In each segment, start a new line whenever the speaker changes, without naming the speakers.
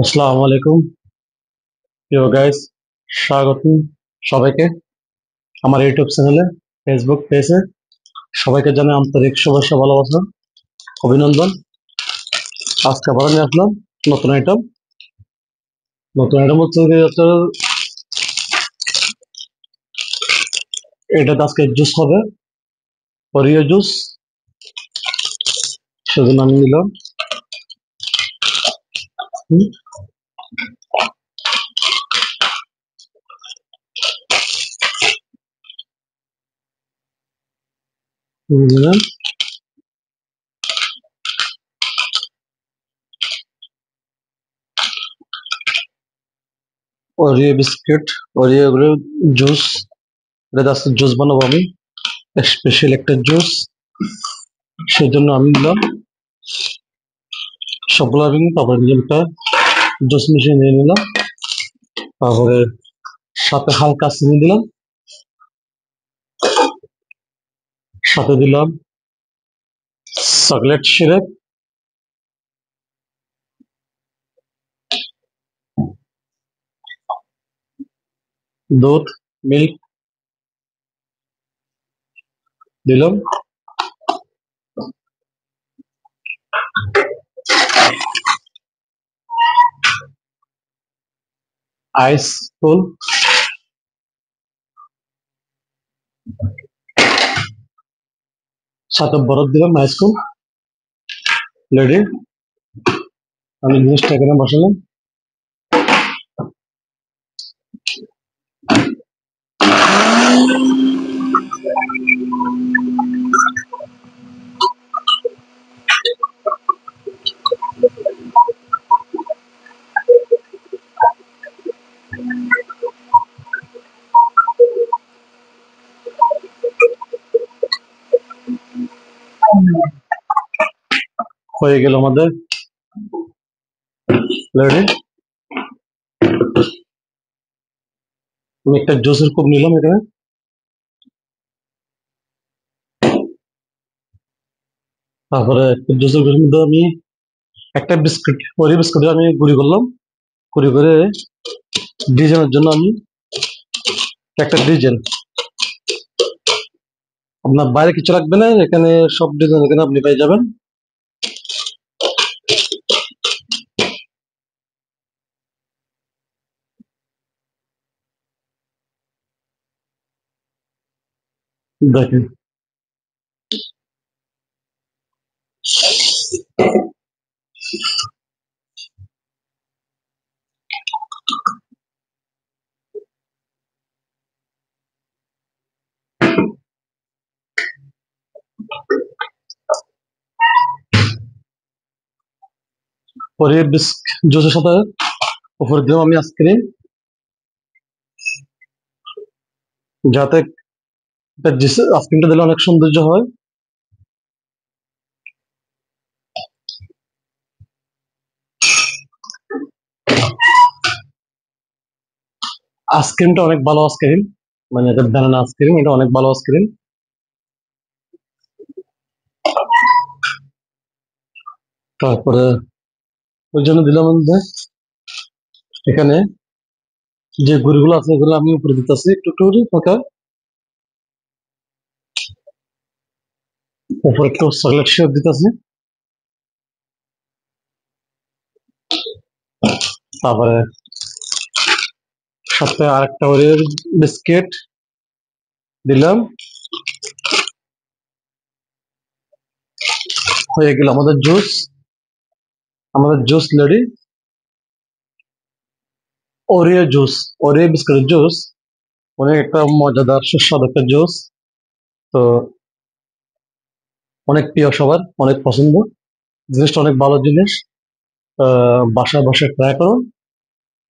আসসালামু আলাইকুম প্রিয় গাইস, স্বাগতম সবাইকে আমার ইউটিউব চ্যানেলে, ফেসবুক পেজে। সবাইকে জানাই আন্তরিক শুভেচ্ছা, ভালোবাসা, অভিনন্দন। আজকে আবার নিয়ে আসলাম নতুন আইটেম। হচ্ছে যে এটা আজকে জুস হবে, ওরিও জুস। সেজন্য আমি নিলাম হুম, নিলাম ওরিও বিস্কিট, ওরিও এগুলো জুস। এটা আজকে জুস বানাবো আমি, স্পেশাল একটা জুস। সেজন্য আমি নিলাম সবগুলো। আমি তারপরে নিজেরটা জুস মিশিয়ে নিয়ে নিলাম। তারপরে সাথে হালকা চিনি দিলাম, সাথে দিলাম চকলেট সিরাপ, দুধ, মিল্ক দিলাম, আইস ফুল, সাথে বরফ দিলাম, আইস ফুল রেডি। আমি জিনিসটা এখানে বসালাম। হয়ে গেল আমাদের রেডি। আমি একটা জুসের কাপ নিলাম এখানে। তারপরে জুসের কাপের মধ্যে আমি একটা বিস্কুট, ওই বিস্কুট আমি গুঁড়ি করলাম। গুঁড়ি করে ডিজাইনের জন্য আমি একটা ডিজাইন, আপনার বাইরে কিছু রাখবে না, এখানে সব ডিজাইন এখানে আপনি পেয়ে যাবেন। দেখেন, পরে জুসের সাথে উপরে দিলাম আমি আইসক্রিম, যাতে আইসক্রিমটা দিলে অনেক সৌন্দর্য হয়। আইসক্রিমটা অনেক ভালো আইসক্রিম, মানে এটা ব্যানানা আইসক্রিম, এটা অনেক ভালো আইসক্রিম। তারপরে ওই জন্য দিলাম মধ্যে এখানে যে গুড়িগুলো আছে এগুলো আমি উপরে দিতেছি একটু একটু করে ফাঁকা। উপরে একটু চকলেট সিরাপ দিতেছি। তারপরে সাথে আরেকটা ওরিও বিস্কিট দিলাম। হয়ে গেল আমাদের জুস, আমাদের juice ready. Oreo juice, Oreo বিস্কুটের জুস অনেক একটা মজাদার সুস্বাদু একটা জুস। তো অনেক প্রিয় সবার, অনেক পছন্দ। জিনিসটা অনেক ভালো জিনিস। বাসায় বসে ট্রাই করুন।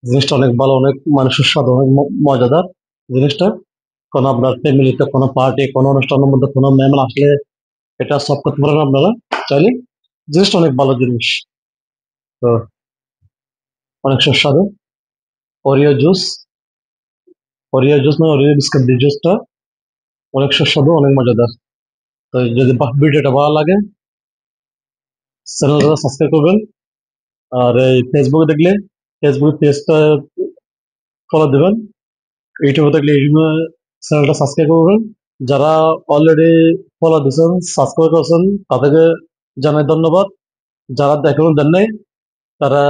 জিনিসটা অনেক ভালো, অনেক মানে সুস্বাদু, অনেক মজাদার জিনিসটা। কোনো আপনার ফ্যামিলিতে কোনো পার্টি, কোনো অনুষ্ঠানের মধ্যে কোনো মেহমান আসলে এটা সার্ভ করতে পারেন আপনারা চাইলে। জিনিসটা অনেক ভালো জিনিস। তো অনেক সুস্বাদু। ওরিও জুস, ওরিও জুস মানে ওরিও বিস্কুট দিয়ে জুসটা অনেক সুস্বাদু, অনেক মজাদার। তো যদি ভিডিওটা ভালো লাগে চ্যানেলটা সাবস্ক্রাইব করবেন। আর এই ফেসবুকে দেখলে ফেসবুক পেজটা ফলো দিবেন, ইউটিউবে থাকলে ইউটিউবে চ্যানেলটা সাবস্ক্রাইব করবেন। যারা অলরেডি ফলো দিয়েছেন, সাবস্ক্রাইব করেছেন, তাদেরকে জানাই ধন্যবাদ। যারা এখনো দেন নাই, তারা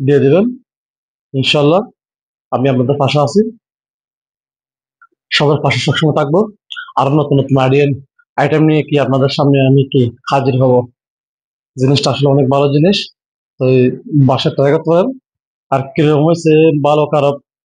দিয়ে দিবেন। ইনশাল্লাহ আমি আপনাদের পাশে আছি, সবার পাশে সবসময় থাকবো। আরো নতুন নতুন আইটেম নিয়ে কি আপনাদের সামনে আমি কি হাজির হব। জিনিসটা আসলে অনেক ভালো জিনিস, তো এই বাসায় ট্রাই করতে পারেন। আর কিরকম হয়েছে, ভালো খারাপ